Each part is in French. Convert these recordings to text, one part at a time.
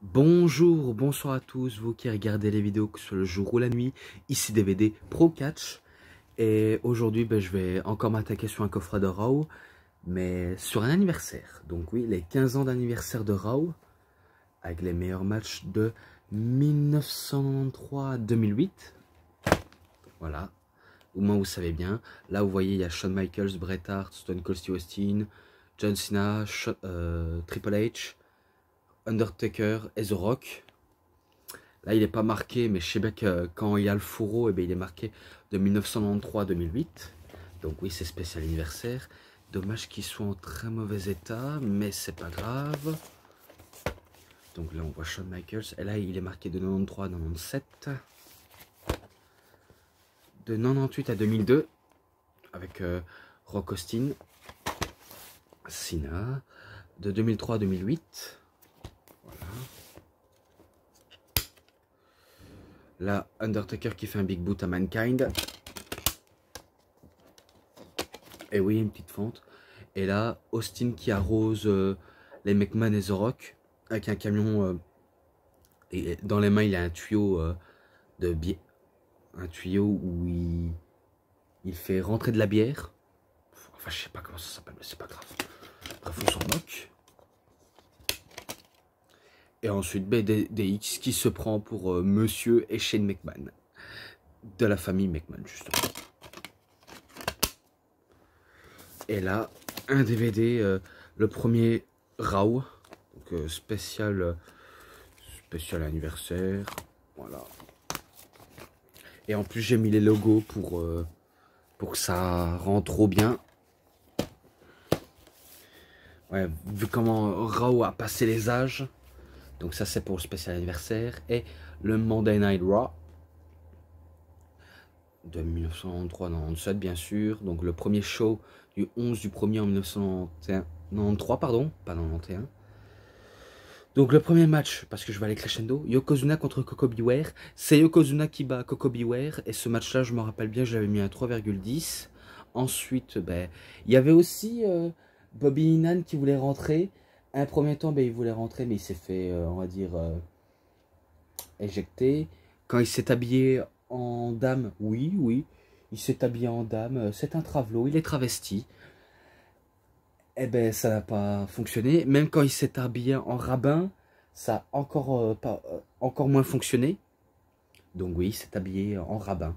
Bonjour ou bonsoir à tous, vous qui regardez les vidéos que ce soit le jour ou la nuit, ici DVD Pro Catch. Et aujourd'hui, je vais encore m'attaquer sur un coffret de Raw, mais sur un anniversaire. Donc oui, les 15 ans d'anniversaire de Raw, avec les meilleurs matchs de 1993 à 2008. Voilà, au moins vous savez bien. Là, vous voyez, il y a Shawn Michaels, Bret Hart, Stone Cold Steve Austin, John Cena, Triple H, Undertaker et The Rock. Là, il n'est pas marqué, mais je sais bien que quand il y a le fourreau, il est marqué de 1993 à 2008. Donc oui, c'est spécial anniversaire. Dommage qu'il soit en très mauvais état, mais c'est pas grave. Donc là, on voit Shawn Michaels. Et là, il est marqué de 93 à 97. De 98 à 2002, avec Rock Austin, Cena. De 2003 à 2008. Là, Undertaker qui fait un big boot à Mankind. Et oui, une petite fente. Et là, Austin qui arrose les McMahon et The Rock avec un camion. Et dans les mains, il a un tuyau de bière. Un tuyau où il fait rentrer de la bière. Enfin, je sais pas comment ça s'appelle, mais c'est pas grave. Bref, on s'en moque. Et ensuite, DX qui se prend pour Monsieur et Shane McMahon. De la famille McMahon, justement. Et là, un DVD, le premier Raw. Donc, spécial anniversaire. Voilà. Et en plus, j'ai mis les logos pour que ça rend trop bien. Ouais, vu comment Raw a passé les âges. Donc ça, c'est pour le spécial anniversaire. Et le Monday Night Raw. De 1993-97, bien sûr. Donc le premier show du 11 du 1er en 1993, pardon. Pas 91. Donc le premier match, parce que je vais aller crescendo, Yokozuna contre Koko B. Ware. C'est Yokozuna qui bat Koko B. Ware. Et ce match-là, je me rappelle bien, je l'avais mis à 3,10. Ensuite, il y avait aussi Bobby Heenan qui voulait rentrer. Un premier temps, il voulait rentrer, mais il s'est fait, on va dire, éjecter. Quand il s'est habillé en dame, oui, il s'est habillé en dame. C'est un travelot, il est travesti. Ça n'a pas fonctionné. Même quand il s'est habillé en rabbin, ça a encore moins fonctionné. Donc oui, il s'est habillé en rabbin,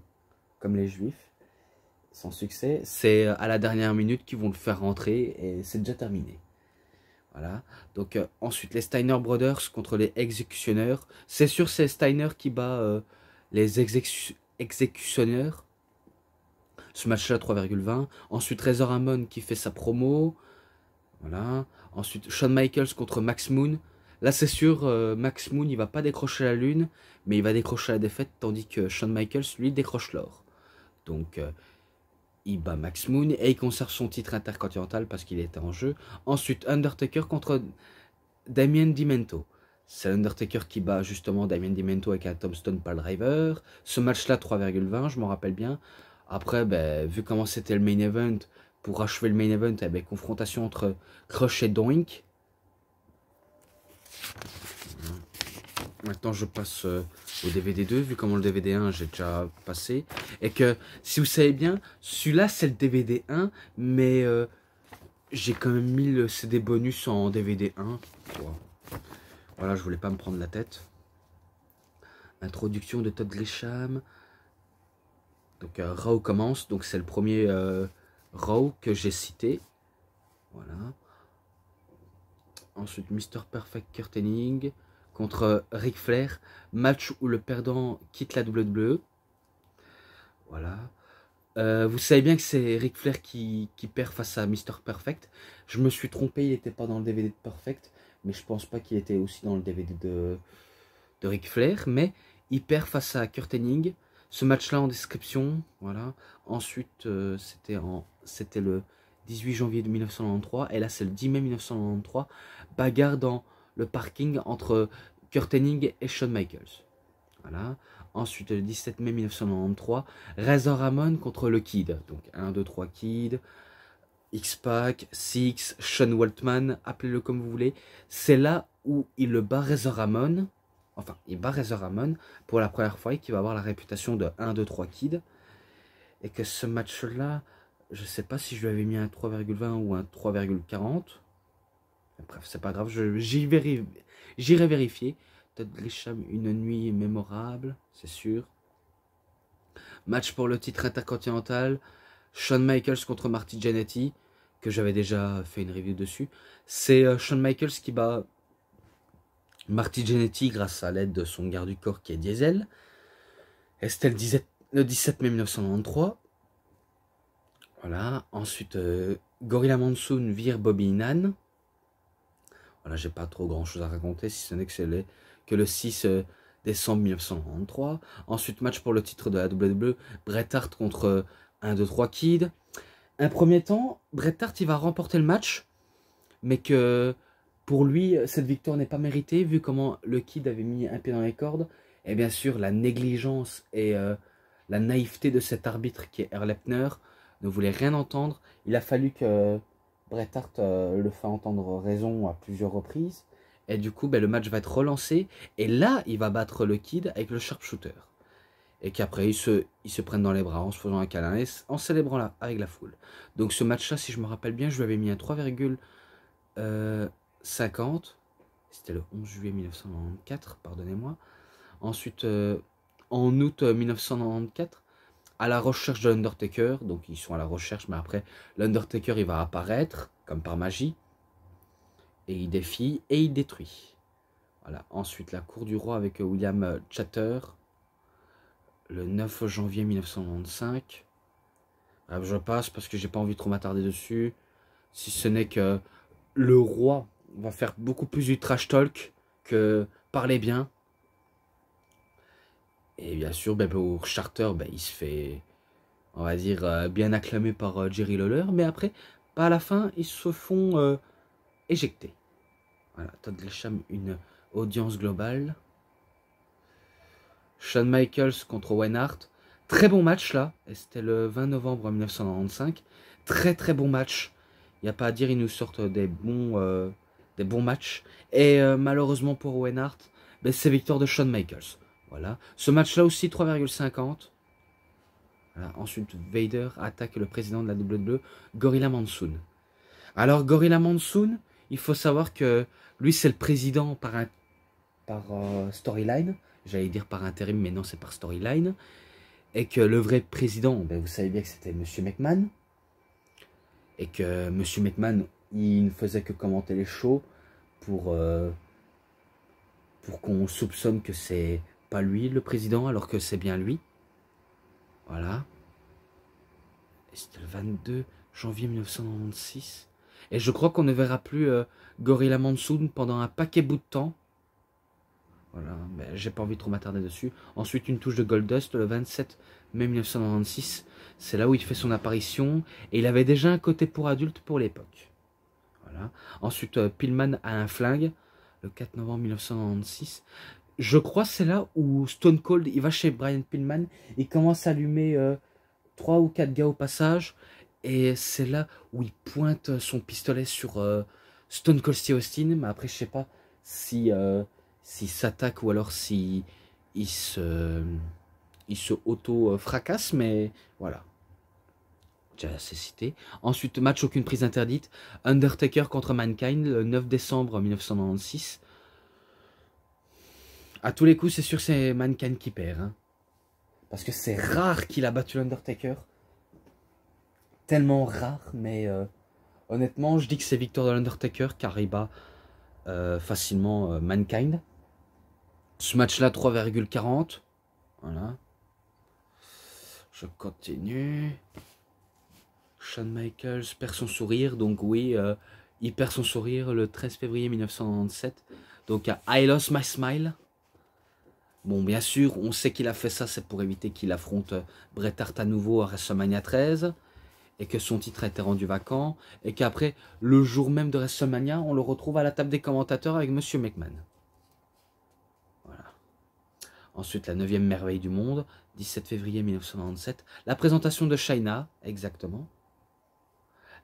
comme les juifs, sans succès. C'est à la dernière minute qu'ils vont le faire rentrer et c'est déjà terminé. Voilà. Donc ensuite, les Steiner Brothers contre les Exécutionneurs. C'est sûr, c'est Steiner qui bat les Exécutionneurs. Ce match-là, 3,20. Ensuite, Razor Ramon qui fait sa promo. Voilà. Ensuite, Shawn Michaels contre Max Moon. Là, c'est sûr, Max Moon, il va pas décrocher la lune, mais il va décrocher la défaite, tandis que Shawn Michaels, lui, décroche l'or. Donc, il bat Max Moon et il conserve son titre intercontinental parce qu'il était en jeu. Ensuite, Undertaker contre Damien Dimento. C'est Undertaker qui bat justement Damien Dimento avec un Tombstone Piledriver. Ce match-là, 3,20, je m'en rappelle bien. Après, vu comment c'était le main event, pour achever le main event, confrontation entre Crush et Doink. Maintenant, je passe au DVD 2, vu comment le DVD 1, j'ai déjà passé. Et que, si vous savez bien, celui-là, c'est le DVD 1, mais j'ai quand même mis le CD bonus en DVD 1. Wow. Voilà, je voulais pas me prendre la tête. Introduction de Todd Grisham. Donc, Raw commence. Donc, c'est le premier Raw que j'ai cité. Voilà. Ensuite, Mr. Perfect Kurt Hennig contre Ric Flair. Match où le perdant quitte la WWE. Voilà. Vous savez bien que c'est Ric Flair qui perd face à Mr. Perfect. Je me suis trompé, il n'était pas dans le DVD de Perfect. Mais je pense pas qu'il était aussi dans le DVD de Ric Flair. Mais il perd face à Kurt Hennig. Ce match-là en description. Voilà. Ensuite, c'était le 18 janvier de 1993. Et là, c'est le 10 mai 1993. Bagarre dans le parking entre Kurt Hennig et Shawn Michaels. Voilà. Ensuite, le 17 mai 1993, Razor Ramon contre le Kid. Donc 1, 2, 3 Kid, X-Pac, Six, Sean Waltman, appelez-le comme vous voulez. C'est là où il le bat Razor Ramon. Enfin, il bat Razor Ramon pour la première fois et qui va avoir la réputation de 1, 2, 3 Kid. Et que ce match-là, je ne sais pas si je lui avais mis un 3,20 ou un 3,40. Bref, c'est pas grave, j'irai vérifier. Todd Grisham, une nuit mémorable, c'est sûr. Match pour le titre intercontinental. Shawn Michaels contre Marty Jannetty, que j'avais déjà fait une review dessus. C'est Shawn Michaels qui bat Marty Jannetty grâce à l'aide de son garde du corps qui est Diesel. Et c'était le 17 mai 1993. Voilà. Ensuite, Gorilla Monsoon vire Bobby Heenan. Voilà, j'ai pas trop grand chose à raconter, si ce n'est que le 6 décembre 1993. Ensuite, match pour le titre de la WWE, Bret Hart contre 1, 2, 3 Kid. Un premier temps, Bret Hart il va remporter le match, mais que pour lui, cette victoire n'est pas méritée, vu comment le Kid avait mis un pied dans les cordes. Et bien sûr, la négligence et la naïveté de cet arbitre qui est Earl Hebner ne voulait rien entendre. Il a fallu que Bret Hart le fasse entendre raison à plusieurs reprises. Et du coup, ben, le match va être relancé. Et là, il va battre le Kid avec le sharpshooter. Et qu'après, ils se prennent dans les bras en se faisant un câlin, et en célébrant là, avec la foule. Donc ce match-là, si je me rappelle bien, je lui avais mis un 3,50. C'était le 11 juillet 1994, pardonnez-moi. Ensuite, en août 1994, à la recherche de l'Undertaker. Donc ils sont à la recherche, mais après, l'Undertaker, il va apparaître, comme par magie. Et il défie, et il détruit. Voilà. Ensuite, la cour du roi avec William Chatter. Le 9 janvier 1995. Bref, je passe parce que j'ai pas envie de trop m'attarder dessus. Si ce n'est que le roi va faire beaucoup plus du trash talk que parler bien. Et bien sûr, ben, pour Charter, ben, il se fait, on va dire, bien acclamé par Jerry Lawler. Mais après, à la fin, ils se font éjecter. Voilà, Todd Grisham, une audience globale. Shawn Michaels contre Owen Hart. Très bon match là. Et c'était le 20 novembre 1995. Très très bon match. Il n'y a pas à dire, ils nous sortent des bons matchs. Et malheureusement pour Owen Hart, ben, c'est victoire de Shawn Michaels. Voilà. Ce match là aussi 3,50. Voilà. Ensuite, Vader attaque le président de la WWE, Gorilla Monsoon. Alors Gorilla Monsoon, il faut savoir que lui c'est le président par storyline. J'allais dire par intérim, mais non, c'est par storyline. Et que le vrai président, ben, vous savez bien que c'était Monsieur McMahon. Et que Monsieur McMahon, il ne faisait que commenter les shows pour qu'on soupçonne que c'est pas lui le président, alors que c'est bien lui. Voilà. Et c'était le 22 janvier 1996. Et je crois qu'on ne verra plus Gorilla Monsoon pendant un paquet bout de temps. Voilà, mais j'ai pas envie de trop m'attarder dessus. Ensuite, une touche de Goldust le 27 mai 1996. C'est là où il fait son apparition. Et il avait déjà un côté pour adulte pour l'époque. Voilà. Ensuite, Pillman a un flingue le 4 novembre 1996. Je crois c'est là où Stone Cold, il va chez Brian Pillman. Il commence à allumer 3 ou 4 gars au passage. Et c'est là où il pointe son pistolet sur Stone Cold Steve Austin. Mais après, je sais pas si... s'il s'attaque ou alors s'il se auto-fracasse, mais voilà. Déjà assez cité. Ensuite, match aucune prise interdite. Undertaker contre Mankind, le 9 décembre 1996. À tous les coups, c'est sûr que c'est Mankind qui perd. Hein. Parce que c'est rare qu'il a battu l'Undertaker. Tellement rare, mais honnêtement, je dis que c'est victoire de l'Undertaker car il bat facilement Mankind. Ce match-là, 3,40. Voilà. Je continue. Shawn Michaels perd son sourire. Donc oui, il perd son sourire le 13 février 1997. Donc à I Lost My Smile. Bon, bien sûr, on sait qu'il a fait ça. C'est pour éviter qu'il affronte Bret Hart à nouveau à WrestleMania 13. Et que son titre a été rendu vacant. Et qu'après, le jour même de WrestleMania, on le retrouve à la table des commentateurs avec Monsieur McMahon. Ensuite, la 9e merveille du monde, 17 février 1997. La présentation de Chyna, exactement.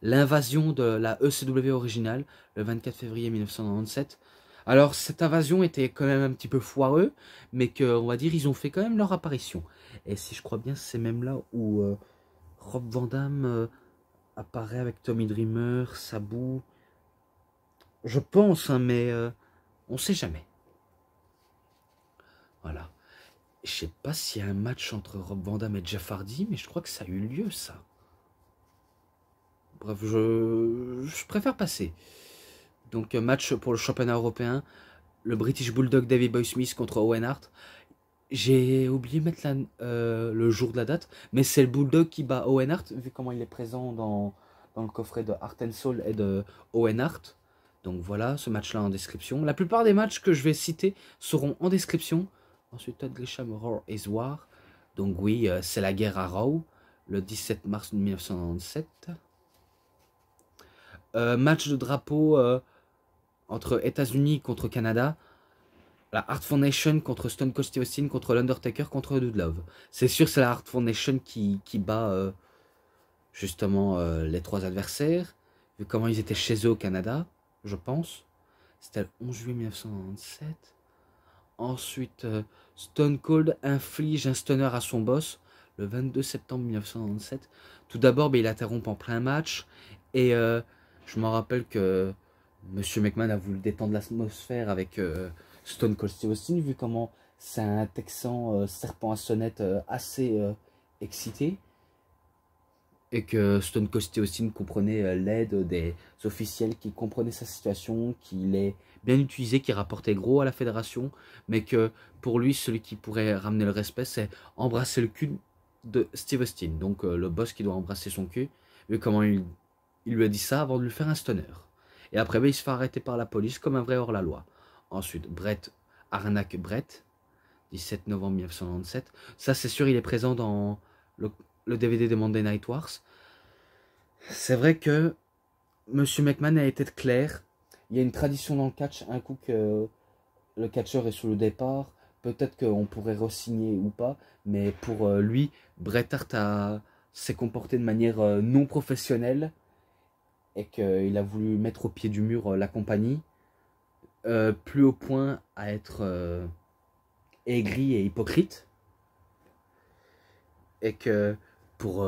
L'invasion de la ECW originale, le 24 février 1997. Alors, cette invasion était quand même un petit peu foireux, mais que, on va dire, ils ont fait quand même leur apparition. Et si je crois bien, c'est même là où Rob Van Dam apparaît avec Tommy Dreamer, Sabu. Je pense, hein, mais on sait jamais. Voilà. Je sais pas s'il y a un match entre Rob Van Dam et Jeff Hardy, mais je crois que ça a eu lieu, ça. Bref, je préfère passer. Donc, match pour le championnat européen. Le British Bulldog Davey Boy Smith contre Owen Hart. J'ai oublié de mettre le jour de la date, mais c'est le Bulldog qui bat Owen Hart, vu comment il est présent dans le coffret de Heart and Soul et de Owen Hart. Donc voilà, ce match-là en description. La plupart des matchs que je vais citer seront en description. Ensuite, Todd Grisham, Raw is War. Donc oui, c'est la guerre à Raw, le 17 mars 1997. Match de drapeau entre États-Unis contre Canada. La Hart Foundation contre Stone Cold Steve Austin contre l'Undertaker contre Dude Love. C'est sûr c'est la Hart Foundation qui bat justement les trois adversaires. Vu comment ils étaient chez eux au Canada, je pense. C'était le 11 juillet 1997. Ensuite, Stone Cold inflige un stunner à son boss le 22 septembre 1997. Tout d'abord, il interrompt en plein match. Et je me rappelle que Monsieur McMahon a voulu détendre l'atmosphère avec Stone Cold Steve Austin, vu comment c'est un Texan serpent à sonnette assez excité. Et que Stone Cold Steve Austin comprenait l'aide des officiels, qui comprenaient sa situation, qu'il est bien utilisé, qui rapportait gros à la fédération, mais que pour lui, celui qui pourrait ramener le respect, c'est embrasser le cul de Steve Austin. Donc le boss qui doit embrasser son cul, vu comment il lui a dit ça avant de lui faire un stunner. Et après, il se fait arrêter par la police comme un vrai hors-la-loi. Ensuite, Bret arnaque Bret, 17 novembre 1997. Ça, c'est sûr, il est présent dans le DVD de Monday Night Wars. C'est vrai que Monsieur McMahon a été clair. Il y a une tradition dans le catch, un coup que le catcheur est sous le départ, peut-être qu'on pourrait re-signer ou pas, mais pour lui, Bret Hart s'est comporté de manière non professionnelle et qu'il a voulu mettre au pied du mur la compagnie, plus au point à être aigri et hypocrite, et que pour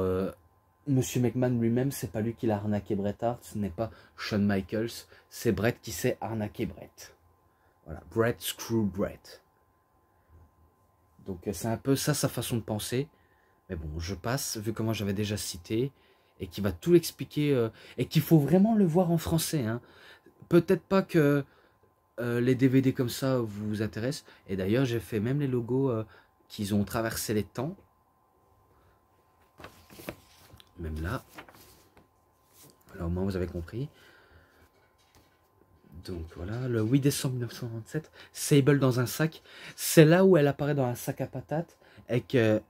Monsieur McMahon lui-même, c'est pas lui qui l'a arnaqué Bret Hart, ce n'est pas Shawn Michaels, c'est Bret qui s'est arnaqué Bret. Voilà, Bret screw Bret. Donc c'est un peu ça sa façon de penser. Mais bon, je passe, vu comment j'avais déjà cité, et qui va tout l'expliquer, et qu'il faut vraiment le voir en français. Hein. Peut-être pas que les DVD comme ça vous intéressent. Et d'ailleurs, j'ai fait même les logos qui ont traversé les temps. Même là. Alors au moins vous avez compris. Donc voilà, le 8 décembre 1927, Sable dans un sac. C'est là où elle apparaît dans un sac à patates et qu'elle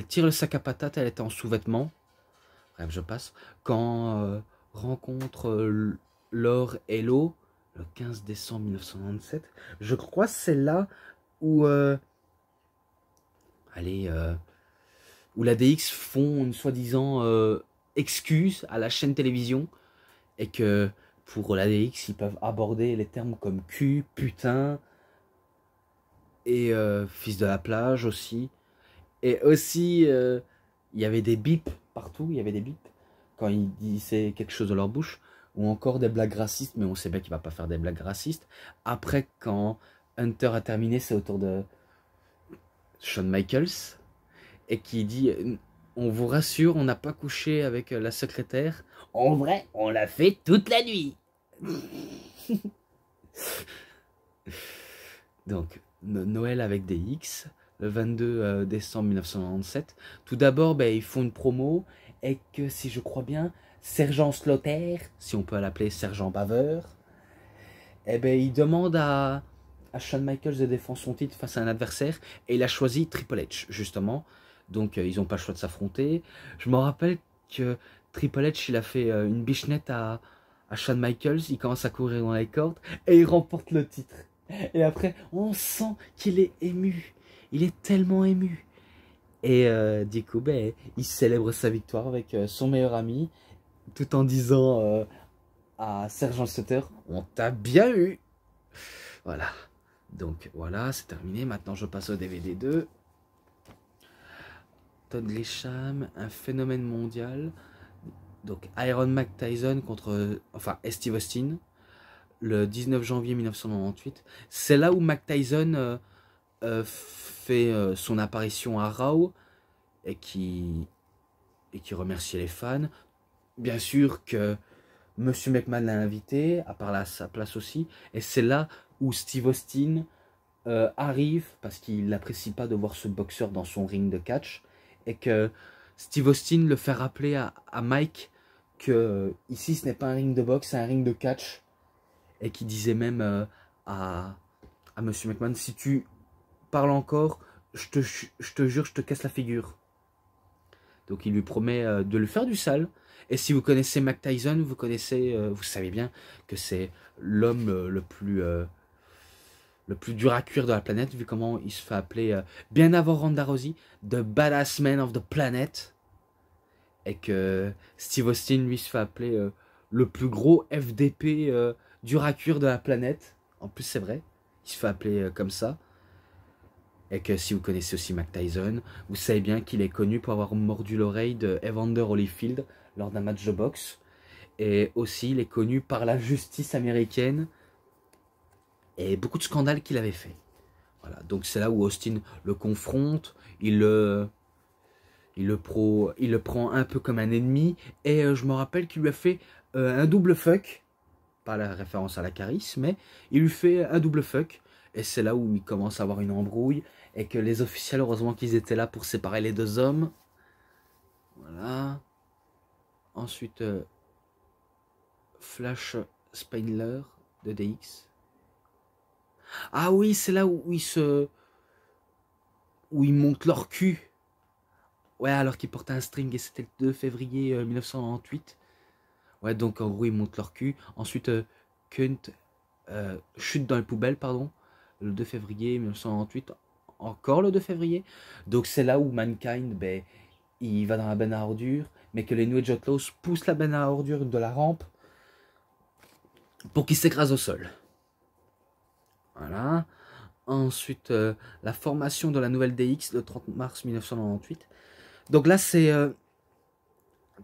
tire le sac à patates, elle était en sous-vêtements. Bref, je passe. Quand rencontre Laure et Lo, le 15 décembre 1927, je crois que c'est là où où la DX font une soi-disant excuse à la chaîne télévision et que pour la DX, ils peuvent aborder les termes comme cul, putain et fils de la plage aussi. Et aussi, il y avait des bips partout, il y avait des bips quand ils disaient quelque chose de leur bouche, ou encore des blagues racistes, mais on sait bien qu'il va pas faire des blagues racistes. Après, quand Hunter a terminé, c'est autour de Shawn Michaels, et qui dit « On vous rassure, on n'a pas couché avec la secrétaire. En vrai, on l'a fait toute la nuit. » Donc, Noël avec des X, le 22 décembre 1997. Tout d'abord, ils font une promo, et que, si je crois bien, Sergent Slaughter, si on peut l'appeler Sergent Baveur, il demande à Shawn Michaels de défendre son titre face à un adversaire, et il a choisi Triple H, justement. Donc, ils n'ont pas le choix de s'affronter. Je me rappelle que Triple H, il a fait une bichenette à Shawn Michaels, il commence à courir dans les cordes, et il remporte le titre. Et après, on sent qu'il est ému. Il est tellement ému. Et du coup, il célèbre sa victoire avec son meilleur ami, tout en disant à Sergent Slaughter, on t'a bien eu. Voilà. Donc voilà, c'est terminé. Maintenant, je passe au DVD 2. Todd Grisham, un phénomène mondial. Donc Iron Mike Tyson contre, enfin, Steve Austin, le 19 janvier 1998. C'est là où Mike Tyson fait son apparition à Raw et qui remercie les fans. Bien sûr que Monsieur McMahon l'a invité, à part là, sa place aussi. Et c'est là où Steve Austin arrive, parce qu'il n'apprécie pas de voir ce boxeur dans son ring de catch. Et que Steve Austin le fait rappeler à Mike que ici ce n'est pas un ring de boxe, c'est un ring de catch. Et qui disait même à Monsieur McMahon, si tu parles encore, je te jure, je te casse la figure. Donc il lui promet de lui faire du sale. Et si vous connaissez Mike Tyson, vous connaissez, vous savez bien que c'est l'homme le plus dur à cuire de la planète, vu comment il se fait appeler bien avant Ronda Rousey, The Badass Man of the Planet. Et que Steve Austin, lui, se fait appeler le plus gros FDP dur à cuire de la planète. En plus, c'est vrai, il se fait appeler comme ça. Et que si vous connaissez aussi Mike Tyson, vous savez bien qu'il est connu pour avoir mordu l'oreille de Evander Holyfield lors d'un match de boxe. Et aussi, il est connu par la justice américaine et beaucoup de scandales qu'il avait fait. Voilà, donc c'est là où Austin le confronte, il le prend un peu comme un ennemi. Et je me rappelle qu'il lui a fait un double fuck. Pas la référence à la Caris, mais il lui fait un double fuck. Et c'est là où il commence à avoir une embrouille. Et que les officiels, heureusement qu'ils étaient là pour séparer les deux hommes. Voilà. Ensuite, Flash Spindler de DX. Ah oui, c'est là où ils montent leur cul. Ouais, alors qu'ils portaient un string et c'était le 2 février 1998. Ouais, donc en gros, ils montent leur cul. Ensuite, Kunt chute dans les poubelles, pardon. Le 2 février 1998. Encore le 2 février. Donc c'est là où Mankind, ben, il va dans la benne à ordures. Mais que les New Age Outlaws poussent la benne à ordures de la rampe pour qu'il s'écrase au sol. Voilà. Ensuite, la formation de la nouvelle DX le 30 mars 1998. Donc là, c'est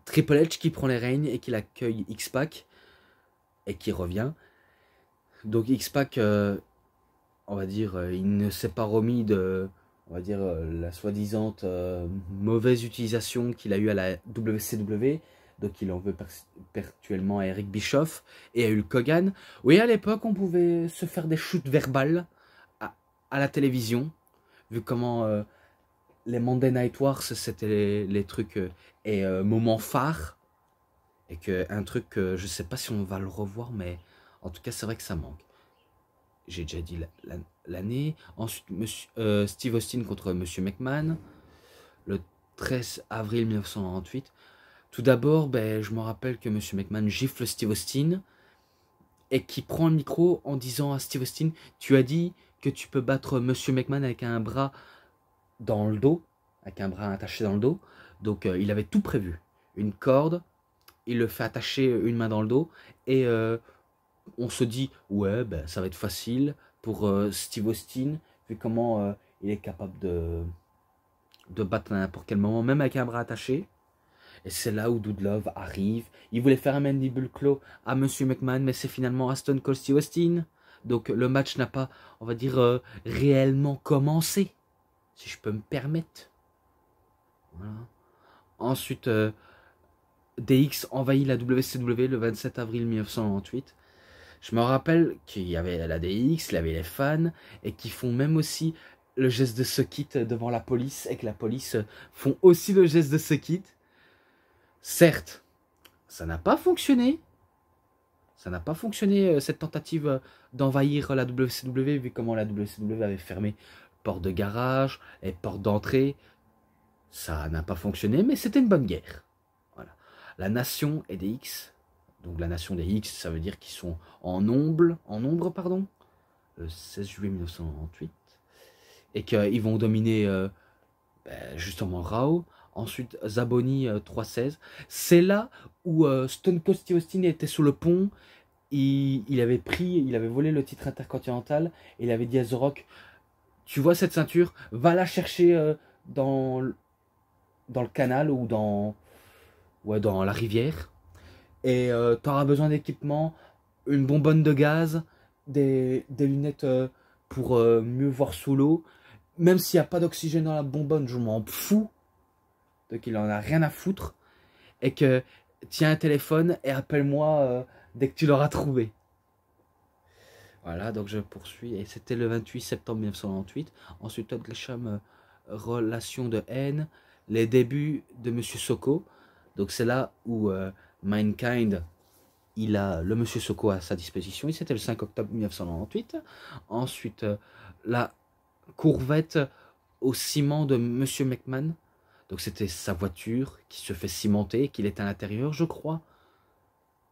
Triple H qui prend les règnes et qui accueille X-Pac et qui revient. Donc X-Pac, on va dire, il ne s'est pas remis de, on va dire, la soi-disant mauvaise utilisation qu'il a eue à la WCW. Donc il en veut perpétuellement à Eric Bischoff et à Hulk Hogan. Oui, à l'époque, on pouvait se faire des shoots verbales à la télévision, vu comment les Monday Night Wars, c'était les trucs et moments phares. Et que un truc que je sais pas si on va le revoir, mais en tout cas, c'est vrai que ça manque. J'ai déjà dit l'année. Ensuite, Steve Austin contre Monsieur McMahon, le 13 avril 1998. Tout d'abord, ben, je me rappelle que Monsieur McMahon gifle Steve Austin et qui prend le micro en disant à Steve Austin, tu as dit que tu peux battre Monsieur McMahon avec un bras dans le dos, avec un bras attaché dans le dos. Donc il avait tout prévu. Une corde, il le fait attacher une main dans le dos et on se dit ouais ben, ça va être facile pour Steve Austin vu comment il est capable de battre à n'importe quel moment, même avec un bras attaché. Et c'est là où Dude Love arrive. Il voulait faire un mandible claw à Monsieur McMahon, mais c'est finalement à Stone Cold Steve Austin. Donc le match n'a pas, on va dire, réellement commencé, si je peux me permettre. Voilà. Ensuite, DX envahit la WCW le 27 avril 1998. Je me rappelle qu'il y avait la DX, il y avait les fans, et qui font même aussi le geste de suck it devant la police, et que la police font aussi le geste de suck it. Certes, ça n'a pas fonctionné. Ça n'a pas fonctionné, cette tentative d'envahir la WCW, vu comment la WCW avait fermé porte de garage et porte d'entrée. Ça n'a pas fonctionné, mais c'était une bonne guerre. Voilà. La nation est des X. Donc la nation des X, ça veut dire qu'ils sont en nombre, pardon, le 16 juillet 1998. Et qu'ils vont dominer justement Raw. Ensuite, Zaboni 3-16. C'est là où Stone Cold Steve Austin était sur le pont. il avait volé le titre intercontinental et il avait dit à The Rock, tu vois cette ceinture, va la chercher dans le canal ou dans la rivière et tu auras besoin d'équipement, une bonbonne de gaz, des lunettes pour mieux voir sous l'eau. Même s'il n'y a pas d'oxygène dans la bonbonne, je m'en fous. Donc il en a rien à foutre. Et que tiens un téléphone et appelle-moi dès que tu l'auras trouvé. Voilà, donc je poursuis. Et c'était le 28 septembre 1998. Ensuite, Todd Grisham, relation de haine. Les débuts de Monsieur Soko. Donc c'est là où Mankind, il a le Monsieur Soko à sa disposition. Et c'était le 5 octobre 1998. Ensuite, la courvette au ciment de Monsieur McMahon. Donc c'était sa voiture qui se fait cimenter, qu'il est à l'intérieur, je crois.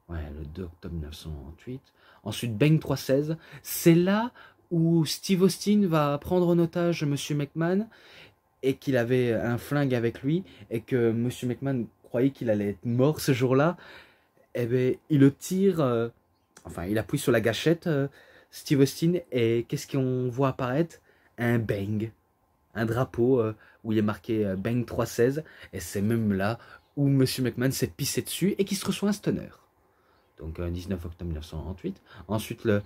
Ouais, le 2 octobre 1998. Ensuite, Bang 316. C'est là où Steve Austin va prendre en otage Monsieur McMahon et qu'il avait un flingue avec lui et que Monsieur McMahon croyait qu'il allait être mort ce jour-là. Et bien, il le tire, enfin, il appuie sur la gâchette, Steve Austin, et qu'est-ce qu'on voit apparaître? Un bang. Un drapeau où il est marqué Bang 316 et c'est même là où Monsieur McMahon s'est pissé dessus et qui se reçoit un stunner. Donc 19 octobre 1998. Ensuite le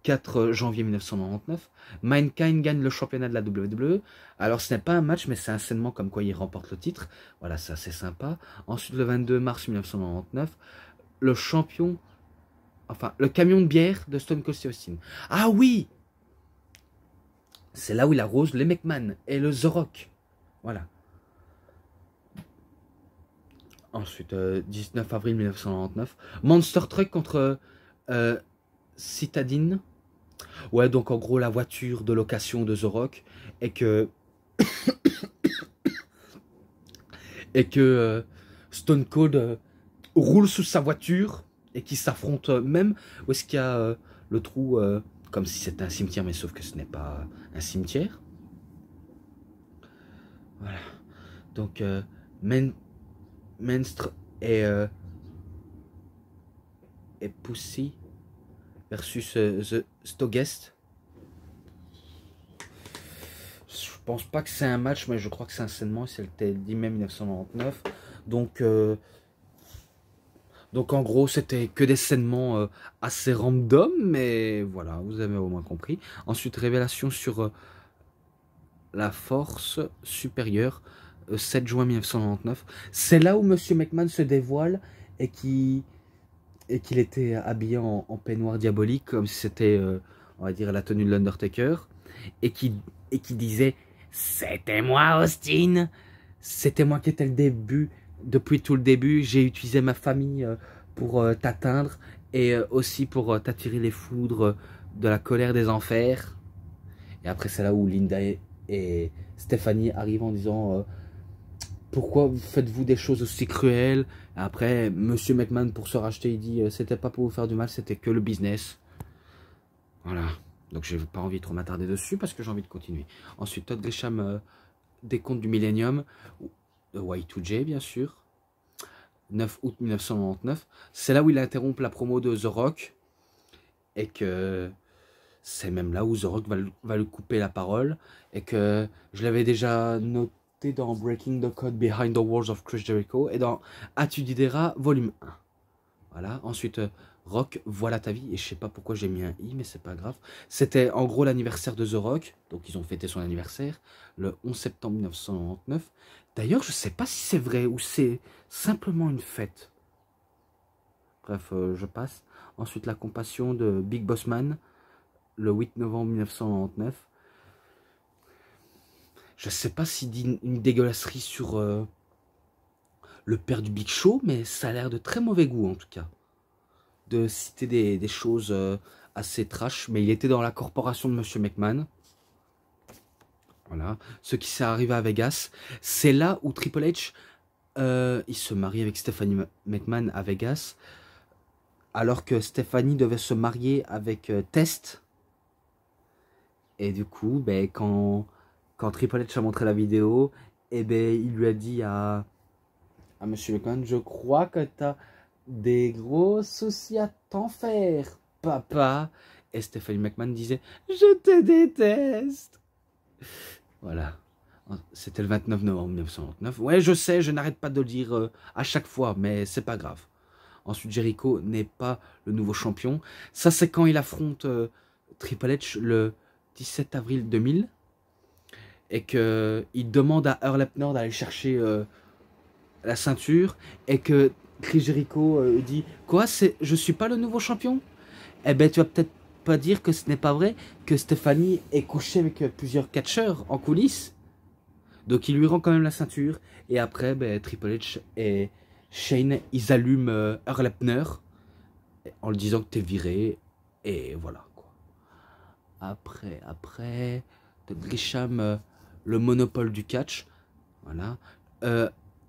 4 janvier 1999, Mankind gagne le championnat de la WWE. Alors ce n'est pas un match mais c'est un saignement comme quoi il remporte le titre. Voilà, c'est assez sympa. Ensuite le 22 mars 1999, le champion, enfin le camion de bière de Stone Cold Steve Austin. Ah oui! C'est là où il arrose les McMahon et le The Rock. Voilà. Ensuite, 19 avril 1999. Monster Truck contre Citadine. Ouais, donc en gros, la voiture de location de The Rock. Et que Stone Cold roule sous sa voiture. Et qui s'affrontent même. Où est-ce qu'il y a le trou comme si c'était un cimetière, mais sauf que ce n'est pas un cimetière. Voilà. Donc, Menstre et Pussy versus The Stogest. Je pense pas que c'est un match, mais je crois que c'est un saignement. C'était le 10 mai 1999. Donc en gros, c'était que des saignements assez random, mais voilà, vous avez au moins compris. Ensuite, révélation sur la force supérieure, 7 juin 1999. C'est là où Monsieur McMahon se dévoile et qu'il était habillé en peignoir diabolique, comme si c'était, on va dire, la tenue de l'Undertaker, et qui disait « C'était moi, Austin, c'était moi qui étais le début. Depuis tout le début, j'ai utilisé ma famille pour t'atteindre et aussi pour t'attirer les foudres de la colère des enfers. » Et après, c'est là où Linda et Stéphanie arrivent en disant pourquoi faites-vous des choses aussi cruelles? Et après, Monsieur McMahon, pour se racheter, il dit c'était pas pour vous faire du mal, c'était que le business. Voilà. Donc, j'ai pas envie de trop m'attarder dessus parce que j'ai envie de continuer. Ensuite, Todd Grisham, décompte du Millennium, de Y2J, bien sûr. 9 août 1999. C'est là où il interrompt la promo de The Rock. Et que c'est même là où The Rock va lui couper la parole. Et que je l'avais déjà noté dans Breaking the Code Behind the Walls of Chris Jericho. Et dans As-tu dit des rats, volume 1. Voilà. Ensuite, Rock, voilà ta vie. Et je sais pas pourquoi j'ai mis un i, mais c'est pas grave. C'était en gros l'anniversaire de The Rock. Donc ils ont fêté son anniversaire. Le 11 septembre 1999. D'ailleurs, je sais pas si c'est vrai ou c'est simplement une fête. Bref, je passe. Ensuite, la compassion de Big Boss Man, le 8 novembre 1999. Je sais pas s'il dit une dégueulasserie sur le père du Big Show, mais ça a l'air de très mauvais goût en tout cas. De citer des choses assez trash, mais il était dans la corporation de Monsieur McMahon. Voilà. Ce qui s'est arrivé à Vegas, c'est là où Triple H, il se marie avec Stephanie McMahon à Vegas, alors que Stephanie devait se marier avec Test. Et du coup, ben, quand Triple H a montré la vidéo, et ben, il lui a dit à Monsieur McMahon, je crois que tu as des gros soucis à t'en faire, papa. Et Stephanie McMahon disait, je te déteste. Voilà. C'était le 29 novembre 1999. Ouais, je sais, je n'arrête pas de le dire à chaque fois, mais c'est pas grave. Ensuite, Jericho n'est pas le nouveau champion. Ça, c'est quand il affronte Triple H le 17 avril 2000. Et qu'il demande à Earl Hebner d'aller chercher la ceinture. Et que Chris Jericho dit, quoi, je suis pas le nouveau champion? Eh ben, tu vas peut-être pas dire que ce n'est pas vrai, que Stephanie est couchée avec plusieurs catcheurs en coulisses. Donc il lui rend quand même la ceinture. Et après, ben, Triple H et Shane, ils allument Earl Hebner en le disant que t'es viré. Et voilà, quoi. Après, Todd Grisham, le monopole du catch. Voilà.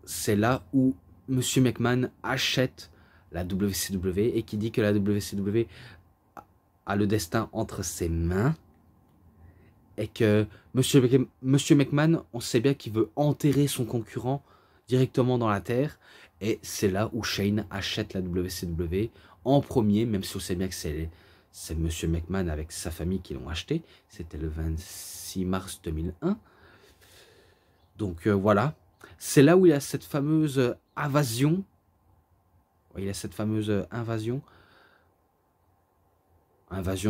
C'est là où Monsieur McMahon achète la WCW et qui dit que la WCW a le destin entre ses mains. Et que Monsieur McMahon, on sait bien qu'il veut enterrer son concurrent directement dans la terre. Et c'est là où Shane achète la WCW en premier, même si on sait bien que c'est Monsieur McMahon avec sa famille qui l'ont acheté. C'était le 26 mars 2001. Donc voilà. C'est là où il y a cette fameuse invasion. Il y a cette fameuse invasion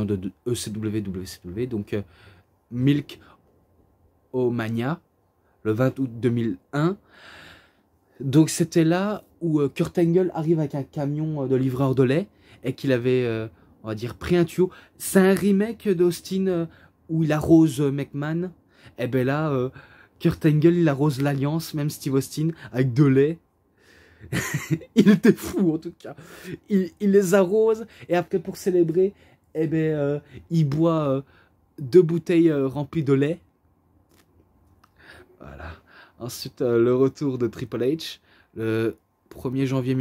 de ECW, WCW. Donc Milk Mania, le 20 août 2001. Donc c'était là où Kurt Angle arrive avec un camion de livreur de lait et qu'il avait, on va dire, pris un tuyau. C'est un remake d'Austin où il arrose McMahon. Et ben là, Kurt Angle, il arrose l'Alliance, même Steve Austin, avec de lait. Il était fou en tout cas. Il les arrose et après pour célébrer, eh ben, il boit 2 bouteilles remplies de lait. Voilà. Ensuite, le retour de Triple H, le 1er janvier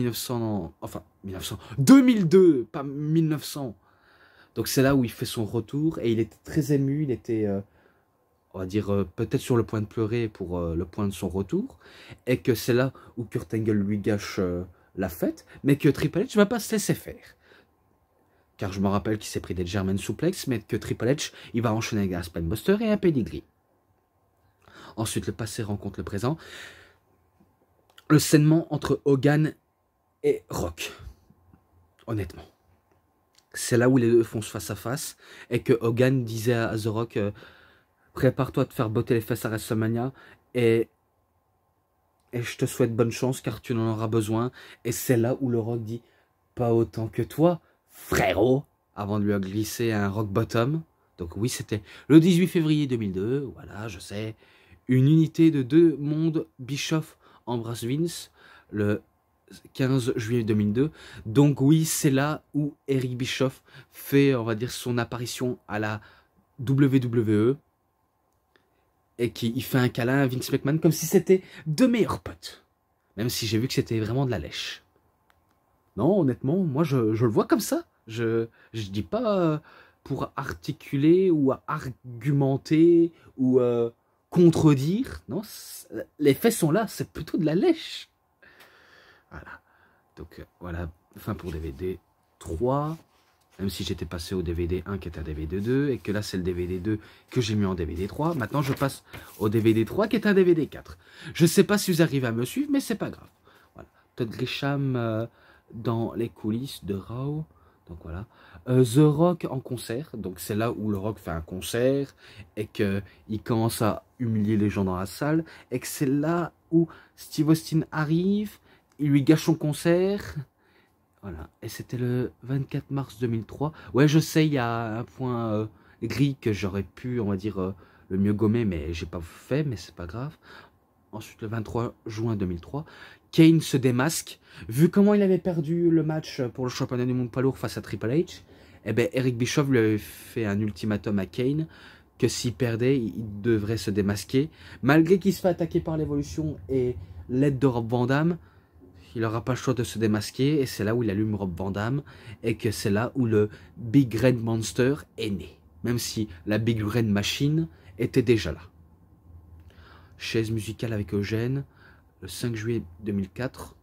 2002, pas 1900. Donc c'est là où il fait son retour et il était très ému, il était, on va dire, peut-être sur le point de pleurer pour le point de son retour. Et que c'est là où Kurt Angle lui gâche la fête, mais que Triple H ne va pas se laisser faire. Car je me rappelle qu'il s'est pris des German suplex, mais que Triple H, il va enchaîner avec un Spinebuster et un pedigree. Ensuite, le passé rencontre le présent. Le sainement entre Hogan et Rock. Honnêtement. C'est là où les deux font face à face. Et que Hogan disait à The Rock, prépare-toi à te faire botter les fesses à WrestleMania. Et je te souhaite bonne chance car tu en auras besoin. Et c'est là où le Rock dit, pas autant que toi, frérot. Avant de lui glisser un Rock Bottom. Donc oui, c'était le 18 février 2002. Voilà, je sais. Une unité de 2 mondes, Bischoff embrasse Vince, le 15 juillet 2002. Donc oui, c'est là où Eric Bischoff fait, on va dire, son apparition à la WWE. Et qu'il fait un câlin à Vince McMahon comme si c'était de meilleurs potes. Même si j'ai vu que c'était vraiment de la lèche. Non, honnêtement, moi je le vois comme ça. Je dis pas pour articuler ou argumenter ou contredire. Non, les faits sont là, c'est plutôt de la lèche. Voilà. Donc voilà, fin pour DVD 3. Même si j'étais passé au DVD 1 qui est un DVD 2 et que là c'est le DVD 2 que j'ai mis en DVD 3. Maintenant je passe au DVD 3 qui est un DVD 4. Je sais pas si vous arrivez à me suivre, mais c'est pas grave. Voilà. Todd Grisham dans les coulisses de Raw. Donc voilà. The Rock en concert. Donc c'est là où le Rock fait un concert et qu'il commence à humilier les gens dans la salle. Et que c'est là où Steve Austin arrive, il lui gâche son concert. Voilà. Et c'était le 24 mars 2003. Ouais, je sais, il y a un point gris que j'aurais pu, on va dire, le mieux gommer, mais j'ai pas fait, mais c'est pas grave. Ensuite, le 23 juin 2003, Kane se démasque. Vu comment il avait perdu le match pour le championnat du monde poids lourd face à Triple H, eh ben, Eric Bischoff lui avait fait un ultimatum à Kane que s'il perdait, il devrait se démasquer. Malgré qu'il se fait attaquer par l'Évolution et l'aide de Rob Van Dam, il n'aura pas le choix de se démasquer. Et c'est là où il allume Rob Van Dam. Et que c'est là où le Big Red Monster est né. Même si la Big Red Machine était déjà là. Chaise musicale avec Eugène, le 5 juillet 2004.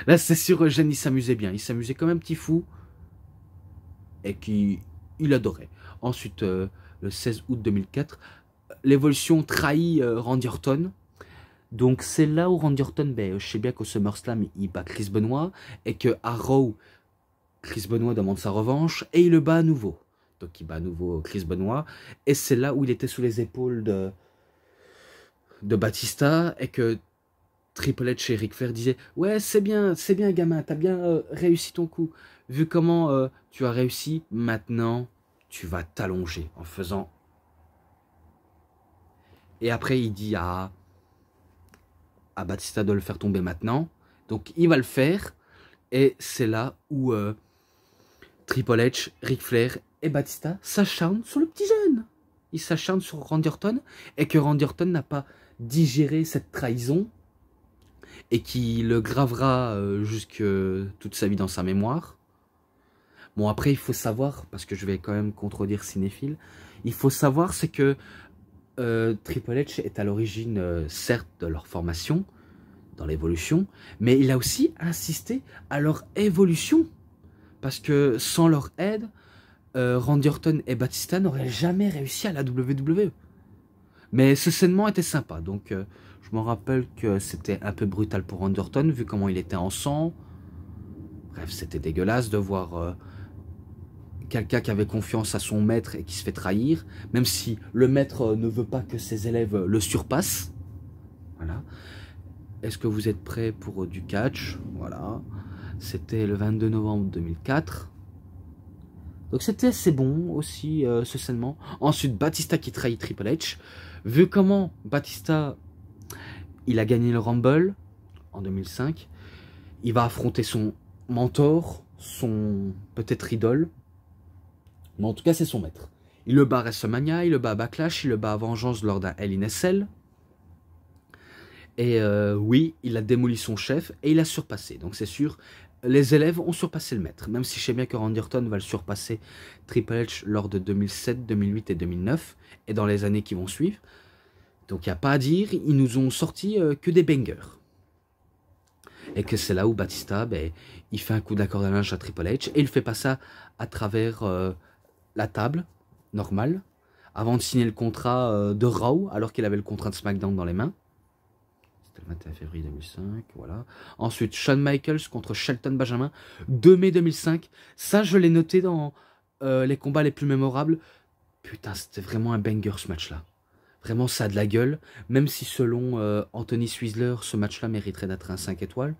Là, c'est sûr, Eugène, il s'amusait bien. Il s'amusait comme un petit fou. Et il adorait. Ensuite, le 16 août 2004, l'évolution trahit Randy Orton. Donc, c'est là où Randy Orton, ben, je sais bien qu'au SummerSlam, il bat Chris Benoit. Et que à Raw, Chris Benoit demande sa revanche. Et il le bat à nouveau. Donc, il bat à nouveau Chris Benoit. Et c'est là où il était sous les épaules de Batista. Et que Triple H et Ric Flair disaient « Ouais, c'est bien, gamin, t'as bien réussi ton coup. Vu comment tu as réussi, maintenant, tu vas t'allonger en faisant... » Et après, il dit à Batista de le faire tomber maintenant. Donc, il va le faire. Et c'est là où Triple H, Ric Flair et Batista s'acharnent sur le petit jeune. Ils s'acharnent sur Randy Orton. Et que Randy Orton n'a pas digéré cette trahison. Et qui le gravera jusque toute sa vie dans sa mémoire. Bon, après, il faut savoir, parce que je vais quand même contredire Cinéphile, il faut savoir, c'est que Triple H est à l'origine, certes, de leur formation, dans l'évolution, mais il a aussi insisté à leur évolution. Parce que sans leur aide, Randy Orton et Batista n'auraient jamais réussi à la WWE. Mais ce scènement était sympa, donc je me rappelle que c'était un peu brutal pour Randy Orton, vu comment il était en sang. Bref, c'était dégueulasse de voir quelqu'un qui avait confiance à son maître et qui se fait trahir, même si le maître ne veut pas que ses élèves le surpassent. Voilà. Est-ce que vous êtes prêts pour du catch? Voilà. C'était le 22 novembre 2004. Donc c'était assez bon aussi ce scènement. Ensuite, Batista qui trahit Triple H. Vu comment Batista, il a gagné le Rumble en 2005, il va affronter son mentor, son peut-être idole, mais en tout cas c'est son maître. Il le bat à WrestleMania, il le bat à Backlash, il le bat à Vengeance lors d'un Hell in a Cell. Et oui, il a démoli son chef et il a surpassé. Donc c'est sûr, les élèves ont surpassé le maître. Même si je sais bien que Randy Orton va le surpasser Triple H lors de 2007, 2008 et 2009. Et dans les années qui vont suivre. Donc il n'y a pas à dire, ils nous ont sorti que des bangers. Et que c'est là où Batista, ben, il fait un coup d'accord de linge à Triple H. Et il fait pas ça à travers la table, normale. Avant de signer le contrat de Raw, alors qu'il avait le contrat de SmackDown dans les mains. C'était le 21 février 2005, voilà. Ensuite, Shawn Michaels contre Shelton Benjamin, 2 mai 2005. Ça, je l'ai noté dans les combats les plus mémorables. Putain, c'était vraiment un banger ce match-là. Vraiment, ça a de la gueule. Même si selon Anthony Swizzler, ce match-là mériterait d'être un 5 étoiles.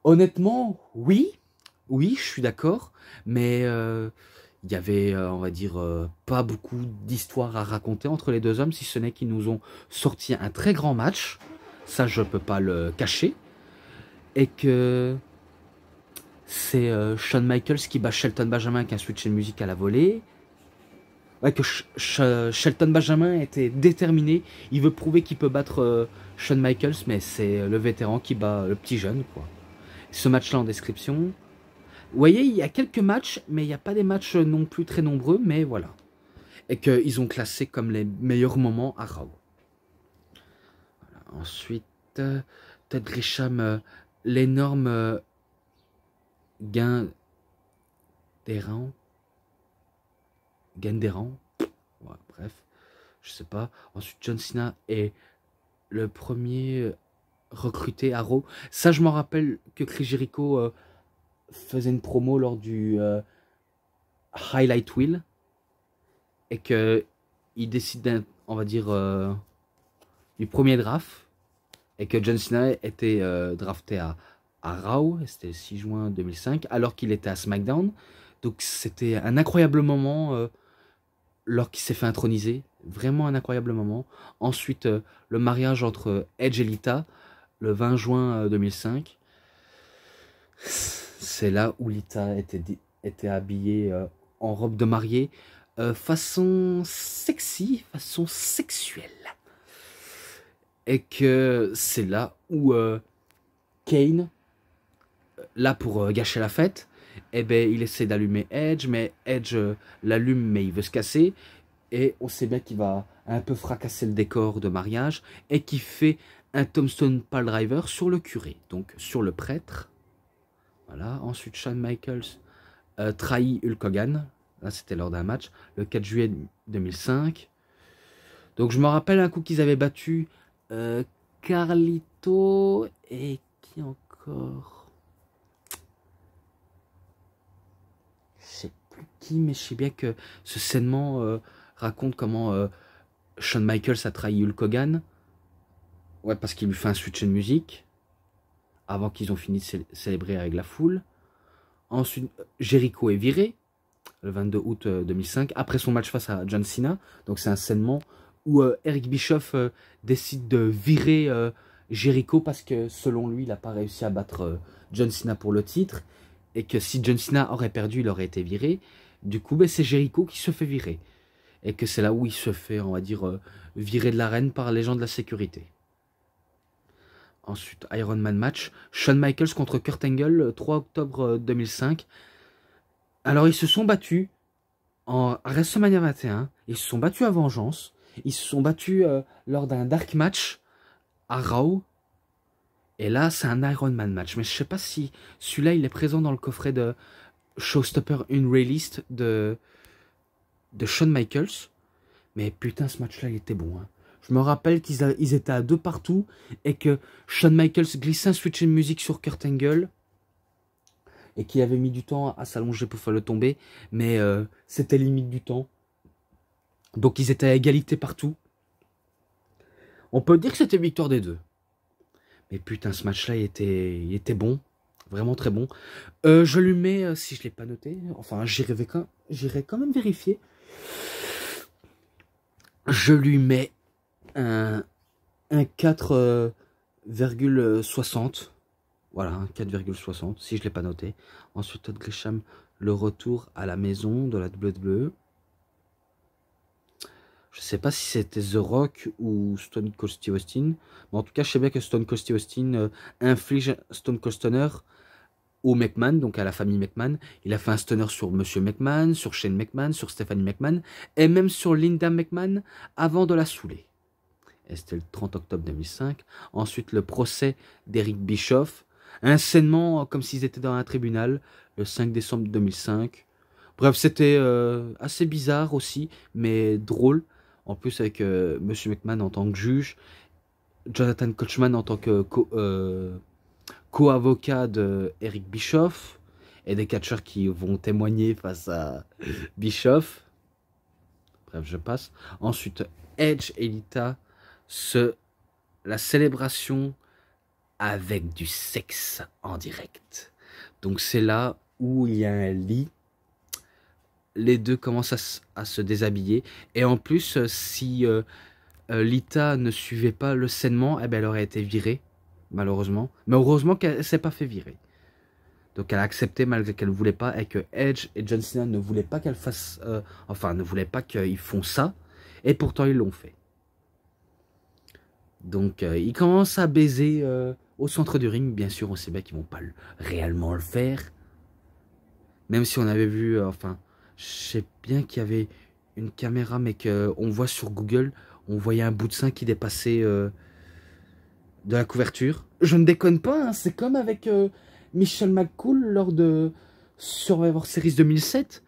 Honnêtement, oui. Oui, je suis d'accord. Mais il y avait, on va dire, pas beaucoup d'histoires à raconter entre les deux hommes, si ce n'est qu'ils nous ont sorti un très grand match. Ça, je peux pas le cacher. Et que c'est Shawn Michaels qui bat Shelton Benjamin qui a switché de musique à la volée. Ouais, que Shelton Benjamin était déterminé. Il veut prouver qu'il peut battre Shawn Michaels, mais c'est le vétéran qui bat le petit jeune, quoi. Ce match-là en description. Vous voyez, il y a quelques matchs, mais il n'y a pas des matchs non plus très nombreux, mais voilà. Et qu'ils ont classé comme les meilleurs moments à Raw. Voilà. Ensuite, Ted Grisham, l'énorme gain des rangs. Gain des rangs. Ouais, bref, je sais pas. Ensuite, John Cena est le premier recruté à Raw. Ça, je m'en rappelle que Chris Jericho faisait une promo lors du Highlight Wheel. Et que il décide, on va dire, du premier draft. Et que John Cena était drafté à Raw. C'était le 6 juin 2005. Alors qu'il était à SmackDown. Donc c'était un incroyable moment lors qu'il s'est fait introniser. Vraiment un incroyable moment. Ensuite, le mariage entre Edge et Lita. Le 20 juin 2005. C'est là où Lita était habillée en robe de mariée. Façon sexy, façon sexuelle. Et que c'est là où Kane, là pour gâcher la fête, eh ben, il essaie d'allumer Edge, mais Edge l'allume, mais il veut se casser. Et on sait bien qu'il va un peu fracasser le décor de mariage et qu'il fait un Tombstone Piledriver sur le curé, donc sur le prêtre. Voilà. Ensuite, Shawn Michaels trahit Hulk Hogan. Là, c'était lors d'un match, le 4 juillet 2005. Donc, je me rappelle un coup qu'ils avaient battu Carlito et qui encore? Je sais plus qui, mais je sais bien que ce saignement raconte comment Shawn Michaels a trahi Hulk Hogan. Ouais, parce qu'il lui fait un switch de musique avant qu'ils ont fini de célébrer avec la foule. Ensuite, Jericho est viré le 22 août 2005 après son match face à John Cena. Donc c'est un saignement où Eric Bischoff décide de virer Jericho parce que selon lui, il n'a pas réussi à battre John Cena pour le titre et que si John Cena aurait perdu, il aurait été viré. Du coup, c'est Jericho qui se fait virer et que c'est là où il se fait, on va dire, virer de l'arène par les gens de la sécurité. Ensuite, Iron Man match, Shawn Michaels contre Kurt Angle, le 3 octobre 2005. Alors, ils se sont battus à WrestleMania 21, ils se sont battus à Vengeance, ils se sont battus lors d'un Dark Match à Raw. Et là, c'est un Iron Man match. Mais je sais pas si celui-là, il est présent dans le coffret de Showstopper Unreleased de Shawn Michaels. Mais putain, ce match-là, il était bon. Hein. Je me rappelle qu'ils étaient à 2 partout et que Shawn Michaels glissait un switch de musique sur Kurt Angle et qu'il avait mis du temps à s'allonger pour faire le tomber. Mais c'était limite du temps. Donc ils étaient à égalité partout. On peut dire que c'était victoire des deux. Mais putain, ce match-là, il était bon. Vraiment très bon. Je lui mets, si je ne l'ai pas noté, enfin j'irai quand même vérifier. Je lui mets un 4,60. Voilà, un 4,60 si je ne l'ai pas noté. Ensuite, Todd Grisham, le retour à la maison de la WWE. Je ne sais pas si c'était The Rock ou Stone Cold Steve Austin. Mais en tout cas, je sais bien que Stone Cold Steve Austin inflige Stone Cold Stunner au McMahon, donc à la famille McMahon. Il a fait un stunner sur Monsieur McMahon, sur Shane McMahon, sur Stephanie McMahon, et même sur Linda McMahon avant de la saouler. Et c'était le 30 octobre 2005. Ensuite, le procès d'Eric Bischoff. Un saignement comme s'ils étaient dans un tribunal, le 5 décembre 2005. Bref, c'était assez bizarre aussi, mais drôle. En plus, avec Monsieur McMahon en tant que juge, Jonathan Coachman en tant que co-avocat de Eric Bischoff, et des catcheurs qui vont témoigner face à Bischoff. Bref, je passe. Ensuite, Edge et Lita, la célébration avec du sexe en direct. Donc c'est là où il y a un lit. Les deux commencent à se déshabiller. Et en plus, si Lita ne suivait pas le saignement, eh ben, elle aurait été virée, malheureusement. Mais heureusement qu'elle ne s'est pas fait virer. Donc elle a accepté malgré qu'elle ne voulait pas et que Edge et John Cena ne voulaient pas qu'elle fasse... enfin, ne voulaient pas qu'ils font ça. Et pourtant, ils l'ont fait. Donc, ils commencent à baiser au centre du ring. Bien sûr, on sait bien qu'ils ne vont pas réellement le faire. Même si on avait vu... enfin, je sais bien qu'il y avait une caméra, mais qu'on voit sur Google, on voyait un bout de sein qui dépassait de la couverture. Je ne déconne pas, hein, c'est comme avec Michelle McCool lors de Survivor Series 2007.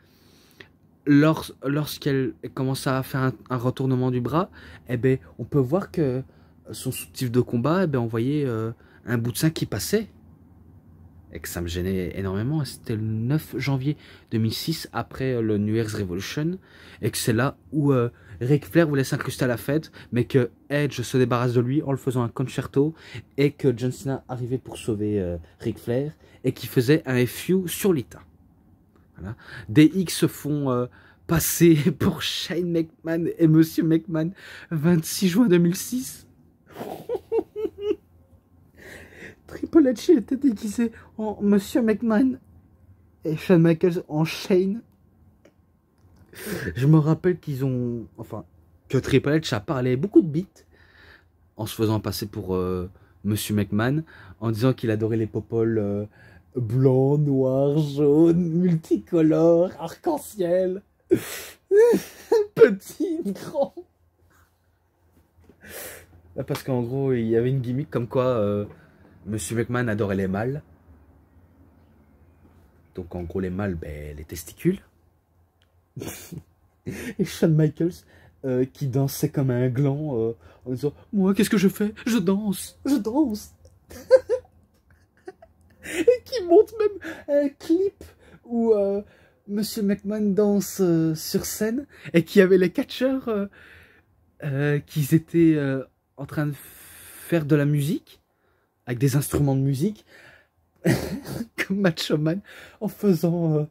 Lorsqu'elle commence à faire un retournement du bras, eh ben, on peut voir que son soutif de combat, eh ben, on voyait un bout de sein qui passait. Et que ça me gênait énormément. C'était le 9 janvier 2006, après le New Year's Revolution. Et que c'est là où Ric Flair voulait s'incruster à la fête, mais que Edge se débarrasse de lui en le faisant un concerto. Et que John Cena arrivait pour sauver Ric Flair. Et qui faisait un FU sur Lita. Voilà. Des X se font passer pour Shane McMahon et Monsieur McMahon. 26 juin 2006. Triple H était déguisé en Monsieur McMahon et Shawn Michaels en Shane. Je me rappelle qu'ils ont... Enfin, que Triple H a parlé beaucoup de bits en se faisant passer pour Monsieur McMahon, en disant qu'il adorait les popoles blancs, noirs, jaunes, multicolores, arc-en-ciel. Petit, grand. Parce qu'en gros, il y avait une gimmick comme quoi Monsieur McMahon adorait les mâles. Donc en gros, les mâles, ben, les testicules. Et Shawn Michaels qui dansait comme un gland en disant moi, qu'est-ce que je fais? Je danse, je danse. Et qui monte même un clip où Monsieur McMahon danse sur scène et qui avait les catcheurs qui étaient en train de faire de la musique avec des instruments de musique comme Macho Man en faisant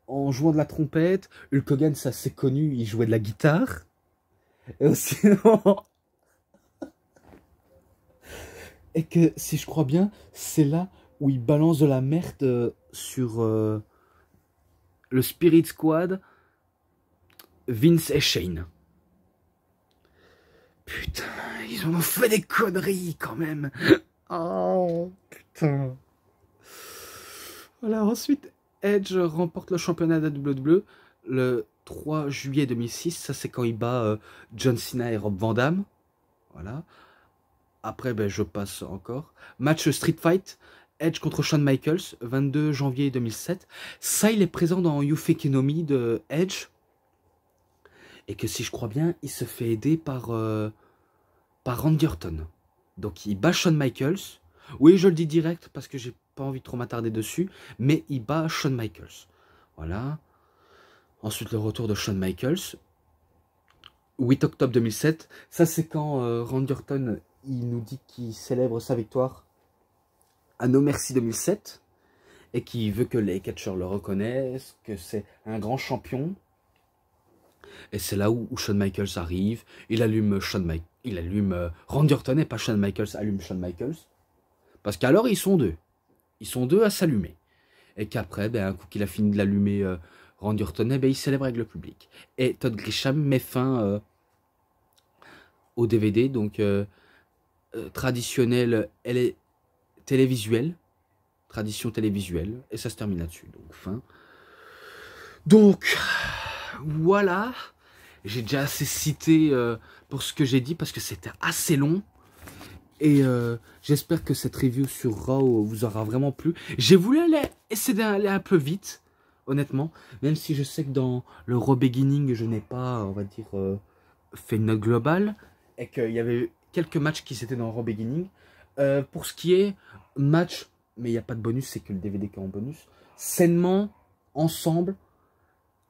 en jouant de la trompette. Hulk Hogan, c'est assez connu, il jouait de la guitare. Et aussi, et que si je crois bien, c'est là où il balance de la merde sur le Spirit Squad, Vince et Shane. Putain, ils ont fait des conneries quand même. Oh, putain. Voilà, ensuite, Edge remporte le championnat de la WWE le 3 juillet 2006. Ça, c'est quand il bat John Cena et Rob Van Dam. Voilà. Après, ben, je passe encore. Match Street Fight. Edge contre Shawn Michaels, 22 janvier 2007. Ça, il est présent dans You Fake Enemy de Edge. Et que si je crois bien, il se fait aider par Randy Orton. Donc, il bat Shawn Michaels. Oui, je le dis direct parce que j'ai pas envie de trop m'attarder dessus. Mais il bat Shawn Michaels. Voilà. Ensuite, le retour de Shawn Michaels. 8 octobre 2007. Ça, c'est quand Randy Orton, il nous dit qu'il célèbre sa victoire à No Mercy 2007 et qui veut que les catcheurs le reconnaissent, que c'est un grand champion. Et c'est là où Shawn Michaels arrive, il allume Randy Orton et pas Shawn Michaels allume Shawn Michaels. Parce qu'alors ils sont deux à s'allumer. Et qu'après, ben, un coup qu'il a fini de l'allumer Randy Orton, ben, il célèbre avec le public. Et Todd Grisham met fin au DVD, donc traditionnel, elle est télévisuelle, tradition télévisuelle, et ça se termine là-dessus, donc fin. Donc, voilà, j'ai déjà assez cité pour ce que j'ai dit, parce que c'était assez long, et j'espère que cette review sur Raw vous aura vraiment plu. J'ai voulu essayer d'aller un peu vite, honnêtement, même si je sais que dans le Raw Beginning, je n'ai pas, on va dire, fait une note globale, et qu'il y avait quelques matchs qui étaient dans le Raw Beginning. Pour ce qui est match, mais il n'y a pas de bonus, c'est que le DVD qui est en bonus, sainement, ensemble,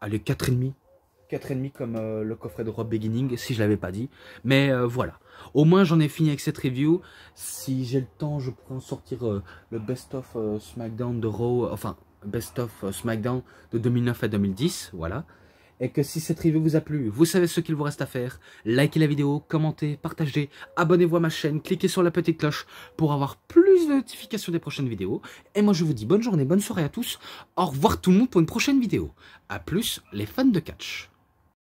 allez, 4,5. 4,5 comme le coffret de Raw Beginning, si je l'avais pas dit. Mais voilà. Au moins, j'en ai fini avec cette review. Si j'ai le temps, je pourrais en sortir le best-of SmackDown de Raw, enfin, best-of SmackDown de 2009 à 2010, voilà. Et que si cette review vous a plu, vous savez ce qu'il vous reste à faire. Likez la vidéo, commentez, partagez, abonnez-vous à ma chaîne, cliquez sur la petite cloche pour avoir plus de notifications des prochaines vidéos. Et moi je vous dis bonne journée, bonne soirée à tous. Au revoir tout le monde pour une prochaine vidéo. A plus les fans de catch.